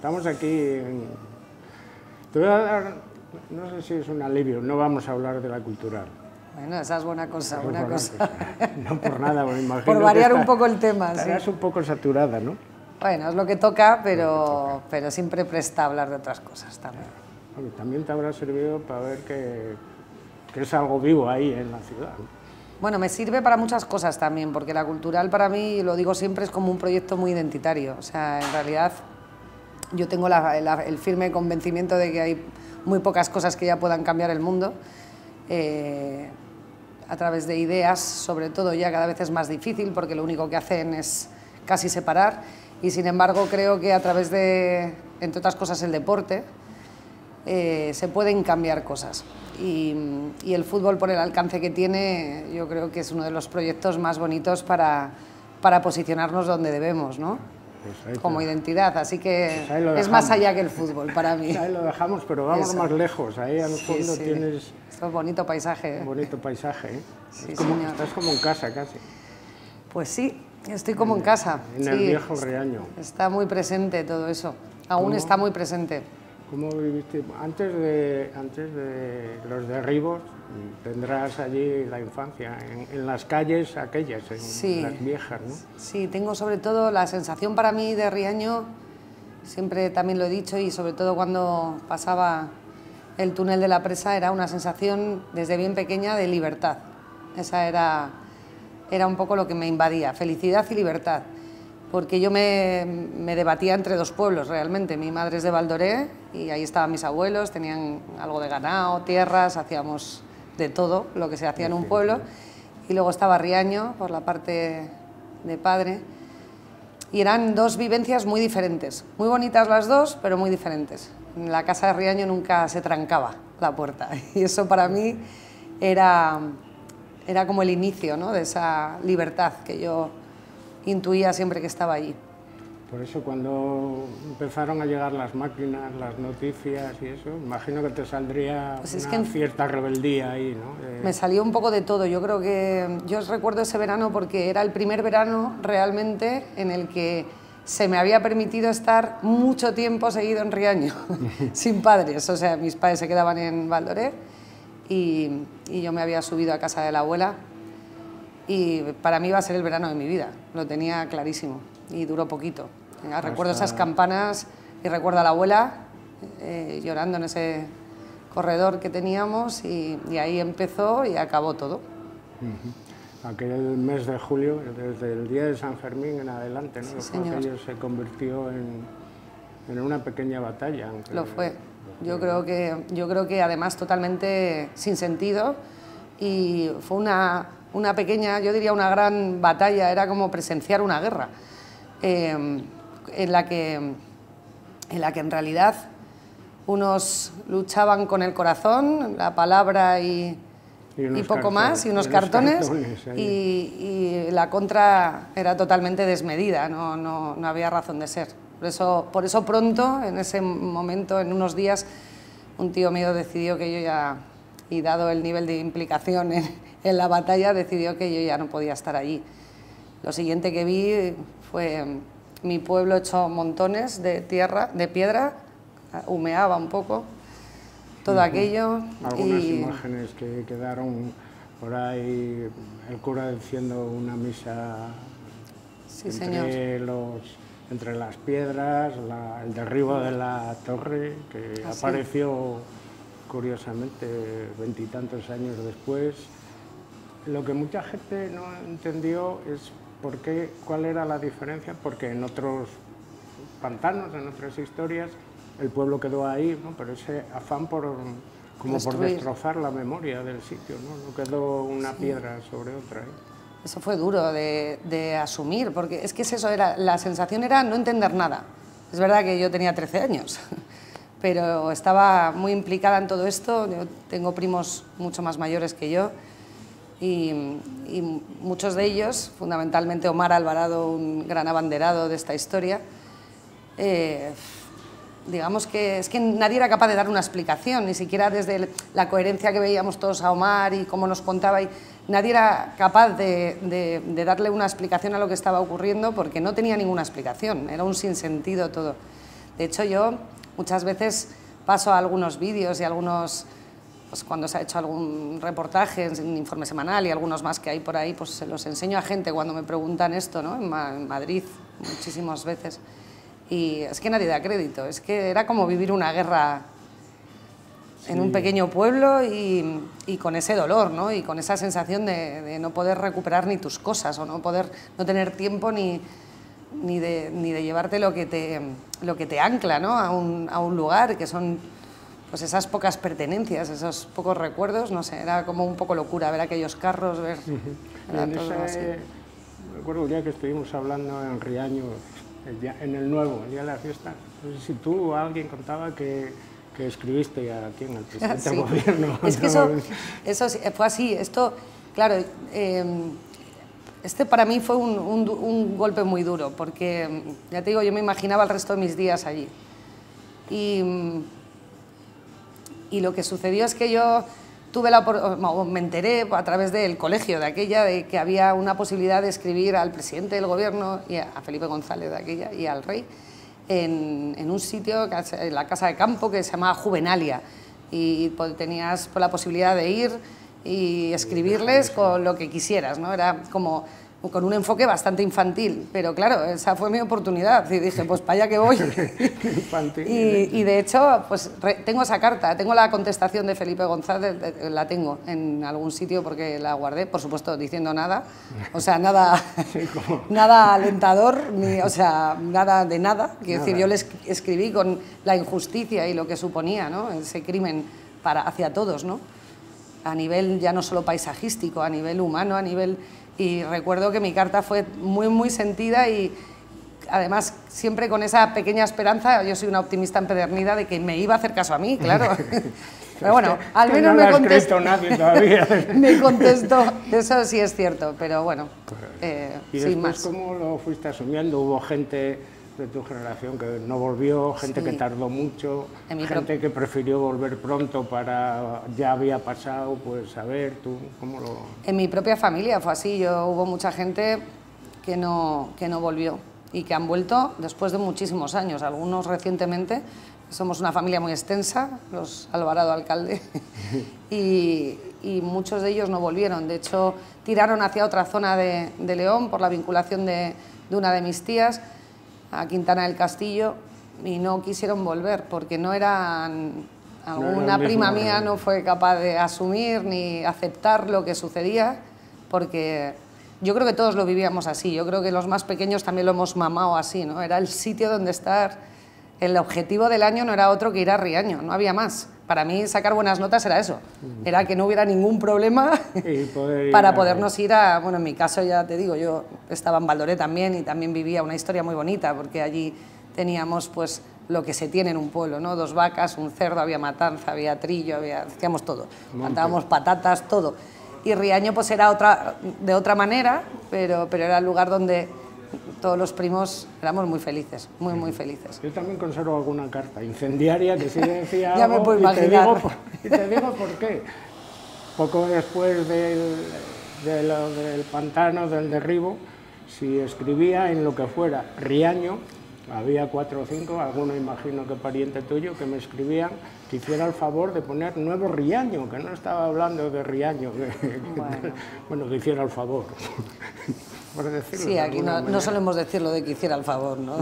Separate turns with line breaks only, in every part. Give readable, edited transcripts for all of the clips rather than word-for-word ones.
estamos aquí Te voy a dar, no sé si es un alivio, no vamos a hablar de la cultural.
Bueno, esa es buena cosa, buena cosa.
No por nada, me imagino.
Por variar un poco el tema, sí.
Estarás un poco saturada, ¿no?
Bueno, es lo que toca, pero siempre presta hablar de otras cosas también.
Bueno, también te habrá servido para ver que es algo vivo ahí en la ciudad, ¿no?
Bueno, me sirve para muchas cosas también, porque la cultural para mí, lo digo siempre, es como un proyecto muy identitario. O sea, en realidad yo tengo el firme convencimiento de que hay muy pocas cosas que ya puedan cambiar el mundo. A través de ideas, sobre todo, ya cada vez es más difícil porque lo único que hacen es casi separar, y sin embargo creo que a través de, entre otras cosas, el deporte, se pueden cambiar cosas, y el fútbol, por el alcance que tiene, yo creo que es uno de los proyectos más bonitos para posicionarnos donde debemos, ¿no? Pues como identidad, así que pues es más allá que el fútbol para mí.
Ahí lo dejamos, pero vamos más lejos, ahí al fondo sí. Tienes...
Esto es bonito paisaje.
Bonito paisaje, ¿eh?
Sí,
estás como en casa casi.
Pues sí, estoy como en casa.
En el viejo Riaño.
Está muy presente todo eso, aún está muy presente.
¿Cómo viviste? Antes de los derribos, tendrás allí la infancia, en las calles aquellas, en las viejas, ¿no?
Sí, tengo sobre todo la sensación para mí de Riaño, siempre también lo he dicho, y sobre todo cuando pasaba el túnel de la Presa, era una sensación desde bien pequeña de libertad. Esa era un poco lo que me invadía, felicidad y libertad. Porque yo me debatía entre dos pueblos realmente. Mi madre es de Valdoré y ahí estaban mis abuelos, tenían algo de ganado, tierras, hacíamos de todo lo que se hacía en un pueblo. Y luego estaba Riaño, por la parte de padre, y eran dos vivencias muy diferentes. Muy bonitas las dos, pero muy diferentes. En la casa de Riaño nunca se trancaba la puerta, y eso para mí era como el inicio, ¿no?, de esa libertad que yo intuía siempre que estaba allí.
Por eso cuando empezaron a llegar las máquinas, las noticias y eso, imagino que te saldría una cierta rebeldía ahí, ¿no?
Me salió un poco de todo. Yo creo que... Yo recuerdo ese verano porque era el primer verano realmente en el que se me había permitido estar mucho tiempo seguido en Riaño, sin padres. O sea, mis padres se quedaban en Valdoré y yo me había subido a casa de la abuela. Y para mí iba a ser el verano de mi vida, lo tenía clarísimo, y duró poquito. Recuerdo esas campanas y recuerdo a la abuela llorando en ese corredor que teníamos, y ahí empezó y acabó todo.
Aquel mes de julio, desde el día de San Fermín en adelante, ¿no?
Sí, señor.
Aquello se convirtió en una pequeña batalla. Aunque...
Lo fue. Yo creo que además totalmente sin sentido, y fue una pequeña, yo diría una gran batalla, era como presenciar una guerra, en la que en realidad unos luchaban con el corazón, la palabra y poco más, y unos cartones y la contra era totalmente desmedida, no había razón de ser. Por eso pronto, en ese momento, en unos días, un tío mío decidió que yo ya, y dado el nivel de implicación en la batalla, decidió que yo ya no podía estar allí. Lo siguiente que vi fue mi pueblo hecho montones de tierra, de piedra, humeaba un poco todo aquello.
Algunas imágenes que quedaron por ahí, el cura diciendo una misa entre las piedras, el derribo de la torre, que apareció curiosamente 20 y tantos años después. Lo que mucha gente no entendió es cuál era la diferencia, porque en otros pantanos, en otras historias, el pueblo quedó ahí, ¿no? Pero ese afán por destrozar la memoria del sitio, ¿no? No quedó una piedra sobre otra, ¿eh?
Eso fue duro de asumir, porque es que la sensación era no entender nada. Es verdad que yo tenía 13 años, pero estaba muy implicada en todo esto. Yo tengo primos mucho más mayores que yo, y muchos de ellos, fundamentalmente Omar Alvarado, un gran abanderado de esta historia, digamos que es que nadie era capaz de dar una explicación, ni siquiera desde la coherencia que veíamos todos a Omar y cómo nos contaba, y nadie era capaz de darle una explicación a lo que estaba ocurriendo, porque no tenía ninguna explicación, era un sinsentido todo. De hecho, yo muchas veces paso a algunos vídeos y algunos, pues cuando se ha hecho algún reportaje en Informe Semanal y algunos más que hay por ahí, pues se los enseño a gente cuando me preguntan esto, ¿no? En Madrid, muchísimas veces. Y es que nadie da crédito, es que era como vivir una guerra en un pequeño pueblo y con ese dolor, ¿no? Y con esa sensación de no poder recuperar ni tus cosas o no tener tiempo ni de llevarte lo que te ancla, ¿no? a un lugar, que son pues esas pocas pertenencias, esos pocos recuerdos, no sé, era como un poco locura ver aquellos carros, ver...
Recuerdo ya que estuvimos hablando en Riaño, en el nuevo, el día de la fiesta, no sé si tú o alguien contaba que escribiste aquí en el presidente del gobierno.
Es que eso fue así, esto, claro, este para mí fue un golpe muy duro, porque, ya te digo, yo me imaginaba el resto de mis días allí. Y lo que sucedió es que yo me enteré a través del colegio de aquella, de que había una posibilidad de escribir al presidente del gobierno, y a Felipe González de aquella, y al rey, en un sitio, en la casa de campo, que se llamaba Juvenalia, y tenías la posibilidad de ir y escribirles con lo que quisieras, ¿no? Era como con un enfoque bastante infantil, pero claro, esa fue mi oportunidad y dije, pues para allá que voy. y de hecho, pues tengo esa carta, tengo la contestación de Felipe González, la tengo en algún sitio porque la guardé, por supuesto, diciendo nada, o sea, nada, nada alentador, o sea, nada de nada. Quiero decir, yo le escribí con la injusticia y lo que suponía, ¿no? Ese crimen hacia todos, ¿no? A nivel ya no solo paisajístico, a nivel humano, a nivel... Y recuerdo que mi carta fue muy, muy sentida y además siempre con esa pequeña esperanza, yo soy una optimista empedernida de que me iba a hacer caso a mí, claro. Pero bueno, al menos
no me contestó nadie todavía.
Me contestó, eso sí es cierto, pero bueno,
¿Y
sin
después
más.
cómo lo fuiste asumiendo? ¿Hubo gente de tu generación que no volvió, gente que tardó mucho, gente que prefirió volver pronto para ya había pasado, pues a ver, tú, ¿cómo lo...?
En mi propia familia fue así, hubo mucha gente que no volvió y que han vuelto después de muchísimos años, algunos recientemente. Somos una familia muy extensa, los Alvarado Alcalde, y muchos de ellos no volvieron. De hecho, tiraron hacia otra zona de León por la vinculación de una de mis tías, a Quintana del Castillo, y no quisieron volver porque no eran... Alguna prima mía no fue capaz de asumir ni aceptar lo que sucedía, porque yo creo que todos lo vivíamos así, yo creo que los más pequeños también lo hemos mamado así, ¿no? Era el sitio donde estar, el objetivo del año no era otro que ir a Riaño, no había más. Para mí sacar buenas notas era eso, era que no hubiera ningún problema para podernos ir a... Bueno, en mi caso ya te digo, yo estaba en Valdoré también y también vivía una historia muy bonita, porque allí teníamos pues lo que se tiene en un pueblo, ¿no? 2 vacas, un cerdo, había matanza, había trillo, hacíamos todo, plantábamos patatas, todo. Y Riaño pues era de otra manera, pero era el lugar donde todos los primos éramos muy felices, muy, muy felices.
Yo también conservo alguna carta incendiaria que sí decía
ya
algo,
me puedo imaginar.
Y te digo por qué. Poco después del pantano, del derribo, si escribía en lo que fuera Riaño, había 4 o 5, alguno imagino que pariente tuyo, que me escribían que hiciera el favor de poner Nuevo Riaño, que no estaba hablando de Riaño, bueno, que hiciera el favor. Por decirlo
sí, aquí no solemos decirlo de que hiciera el favor, ¿no?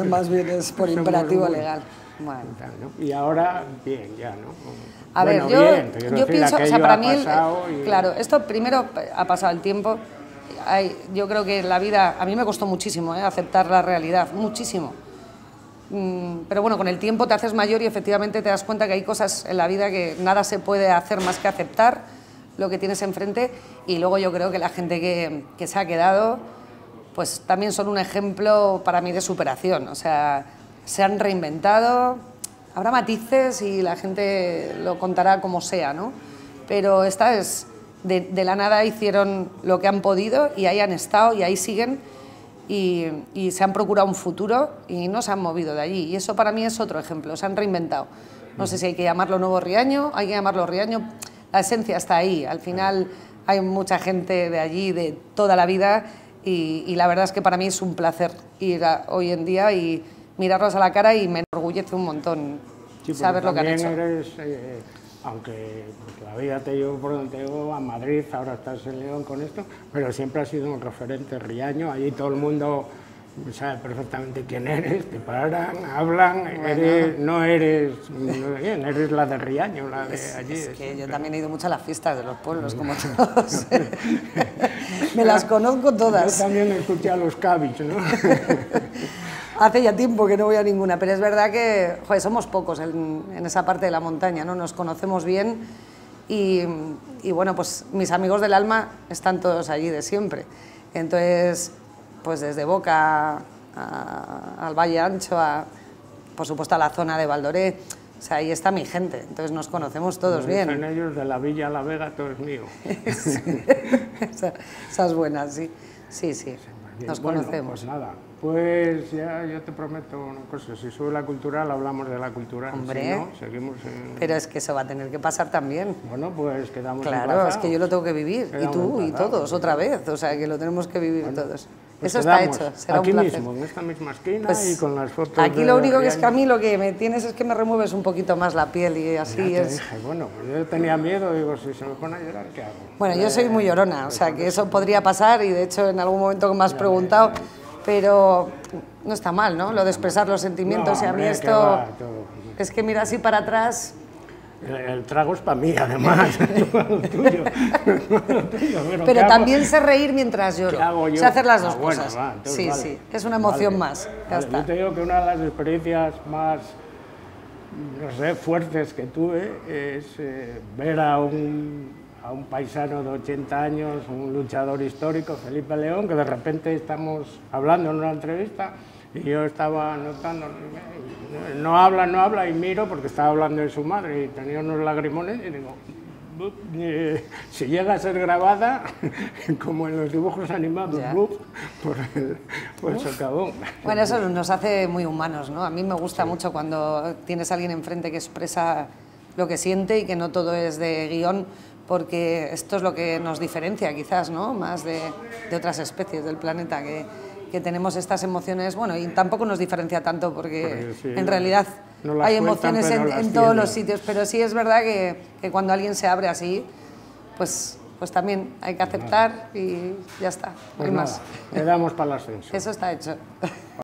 Más bien es por imperativo legal. Bueno.
Y ahora, bien, ya, ¿no?
A ver, yo pienso, o sea, para mí, claro, esto primero ha pasado el tiempo. Yo creo que la vida, a mí me costó muchísimo aceptar la realidad, muchísimo. Pero bueno, con el tiempo te haces mayor y efectivamente te das cuenta que hay cosas en la vida que nada se puede hacer más que aceptar lo que tienes enfrente, y luego yo creo que la gente que se ha quedado, pues también son un ejemplo para mí de superación, o sea, se han reinventado, habrá matices y la gente lo contará como sea, ¿no? Pero esta es... De la nada hicieron lo que han podido y ahí han estado y ahí siguen y se han procurado un futuro y no se han movido de allí. Y eso para mí es otro ejemplo, se han reinventado. No sé si hay que llamarlo Nuevo Riaño, hay que llamarlo Riaño, la esencia está ahí. Al final hay mucha gente de allí de toda la vida y la verdad es que para mí es un placer ir hoy en día y mirarlos a la cara y me enorgullece un montón saber lo que han hecho.
Eres, aunque la vida te llevó por donde te llevó, a Madrid, ahora estás en León con esto, pero siempre has sido un referente Riaño, allí todo el mundo sabe perfectamente quién eres, te paran, hablan, bueno. No eres bien, eres la de Riaño, la de allí.
Es que yo también he ido mucho a las fiestas de los pueblos, como todos. Me las conozco todas.
Yo también escuché a los Cabis, ¿no?
Hace ya tiempo que no voy a ninguna, pero es verdad que joder, somos pocos en esa parte de la montaña, ¿no? Nos conocemos bien y bueno, pues mis amigos del alma están todos allí de siempre. Entonces, pues desde Boca al Valle Ancho, por supuesto a la zona de Valdoré, o sea, ahí está mi gente, entonces nos conocemos todos bien.
Dicen ellos, de la Villa a la Vega todo es mío.
Sí. Esa es buena, sí, sí, sí, nos conocemos.
Pues nada, pues ya yo te prometo una cosa, si sube la cultural hablamos de la cultural.
Hombre,
si no, seguimos en...
Pero es que eso va a tener que pasar también.
Bueno, pues quedamos
Claro,
emplazados.
es que yo lo tengo que vivir, y tú, y todos, otra vez, o sea, que lo tenemos que vivir todos.
Pues
eso está hecho, será
aquí
un placer.
mismo, en esta misma esquina
Pues
y con las fotos.
Aquí lo único que es que a mí lo que me tienes es que me remueves un poquito más la piel y así
ya te
es.
dije, bueno, pues yo tenía miedo, digo, si se me pone a llorar, ¿qué hago?
Bueno, yo soy muy llorona, o sea, que eso podría pasar y de hecho en algún momento que me has preguntado, pero no está mal, ¿no? Lo de expresar los sentimientos,
No,
y a mí
hombre,
esto
que va,
es que mira así para atrás.
El trago es para mí, además, no lo tuyo.
Pero también sé reír mientras lloro,
¿qué hago yo?
sé hacer las dos
bueno,
cosas.
va, entonces
Sí,
vale.
sí, es una emoción
Vale,
más, ya
vale.
está.
Yo te digo que una de las experiencias más, no sé, fuertes que tuve es ver a un paisano de 80 años, un luchador histórico, Felipe León, que de repente estamos hablando en una entrevista y yo estaba notando, no habla, y miro porque estaba hablando de su madre y tenía unos lagrimones y digo, si llega a ser grabada, como en los dibujos animados, pues se acabó.
Bueno, eso nos hace muy humanos, ¿no? A mí me gusta mucho cuando tienes a alguien enfrente que expresa lo que siente y que no todo es de guión, porque esto es lo que nos diferencia quizás, ¿no? Más de otras especies del planeta, que tenemos estas emociones, bueno, y tampoco nos diferencia tanto porque sí, en realidad no hay emociones en todos los sitios, pero sí es verdad que cuando alguien se abre así, pues también hay que aceptar y ya está, no hay más.
Le damos para el ascenso.
Eso está hecho.